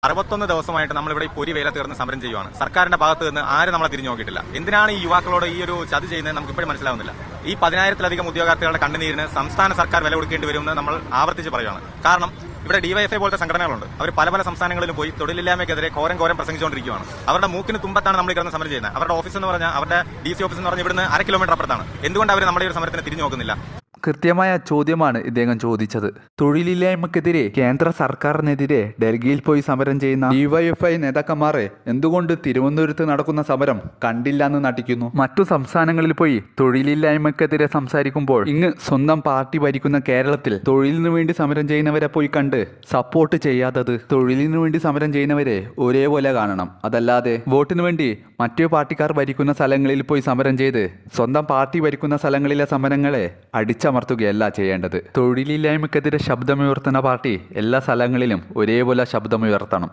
61 ദിവസമായിട്ട് നമ്മളിവിടെ ഈ പൊരി വേല തീർന്ന് സമരം ചെയ്യുവാണ്. സർക്കാരിന്റെ ഭാഗത്ത് നിന്ന് ആരും നമ്മളെ തിരിഞ്ഞു നോക്കിയിട്ടില്ല. എന്തിനാണ് ഈ യുവാക്കളോട് ഈ ഒരു ചതി ചെയ്യുന്നത് നമുക്ക് ഇപ്പോഴും മനസ്സിലാവുന്നില്ല. ഈ 10,000-ലധികം ഉദ്യോഗാർത്ഥികളുടെ കണ്ണുനീരിന് സംസ്ഥാന സർക്കാർ വില കൊടുക്കേണ്ടി വരുമെന്ന് നമ്മൾ ആവർത്തിച്ച് പറയുകയാണ്. കാരണം ഇവിടെ ഡിവൈഎഫ്ഐ പോലത്തെ സംഘടനകളുണ്ട്. അവർ പല സംസ്ഥാനങ്ങളിലും പോയി തൊഴിലില്ലായ്മയ്ക്കെതിരെ ഘോരം പ്രസംഗിച്ചുകൊണ്ടിരിക്കുകയാണ്. അവരുടെ മൂക്കിന് തുമ്പത്താണ് നമ്മൾ കിടന്ന് സമരം ചെയ്യുന്നത്. അവരുടെ ഓഫീസ് എന്ന് പറഞ്ഞാൽ, അവരുടെ DC ഓഫീസ് എന്ന് പറഞ്ഞാൽ ഇവിടുന്ന് 1/2 കിലോമീറ്റർ അപ്പുറത്താണ്. എന്തുകൊണ്ട് അവർ നമ്മുടെ ഒരു സമരത്തിന് തിരിഞ്ഞു നോക്കുന്നില്ല? കൃത്യമായ ചോദ്യമാണ് ഇദ്ദേഹം ചോദിച്ചത്. തൊഴിലില്ലായ്മക്കെതിരെ കേന്ദ്ര സർക്കാരിനെതിരെ ഡൽഹിയിൽ പോയി സമരം ചെയ്യുന്ന ഡിവൈഎഫ്ഐ നേതാക്കന്മാരെ എന്തുകൊണ്ട് തിരുവനന്തപുരത്ത് നടക്കുന്ന സമരം കണ്ടില്ലെന്ന് നടിക്കുന്നു? മറ്റു സംസ്ഥാനങ്ങളിൽ പോയി തൊഴിലില്ലായ്മക്കെതിരെ സംസാരിക്കുമ്പോൾ ഇങ്ങ് സ്വന്തം പാർട്ടി ഭരിക്കുന്ന കേരളത്തിൽ തൊഴിലിനു വേണ്ടി സമരം ചെയ്യുന്നവരെ പോയി കണ്ട് സപ്പോർട്ട് ചെയ്യാത്തത്? തൊഴിലിനു വേണ്ടി സമരം ചെയ്യുന്നവരെ ഒരേപോലെ കാണണം. അതല്ലാതെ വോട്ടിനു വേണ്ടി മറ്റു പാർട്ടിക്കാർ ഭരിക്കുന്ന സ്ഥലങ്ങളിൽ പോയി സമരം ചെയ്ത് സ്വന്തം പാർട്ടി ഭരിക്കുന്ന സ്ഥലങ്ങളിലെ സമരങ്ങളെ അടിച്ചമർത്തുകയല്ല ചെയ്യേണ്ടത്. തൊഴിലില്ലായ്മക്കെതിരെ ശബ്ദമുയർത്തുന്ന പാർട്ടി എല്ലാ സ്ഥലങ്ങളിലും ഒരേപോലെ ശബ്ദമുയർത്തണം.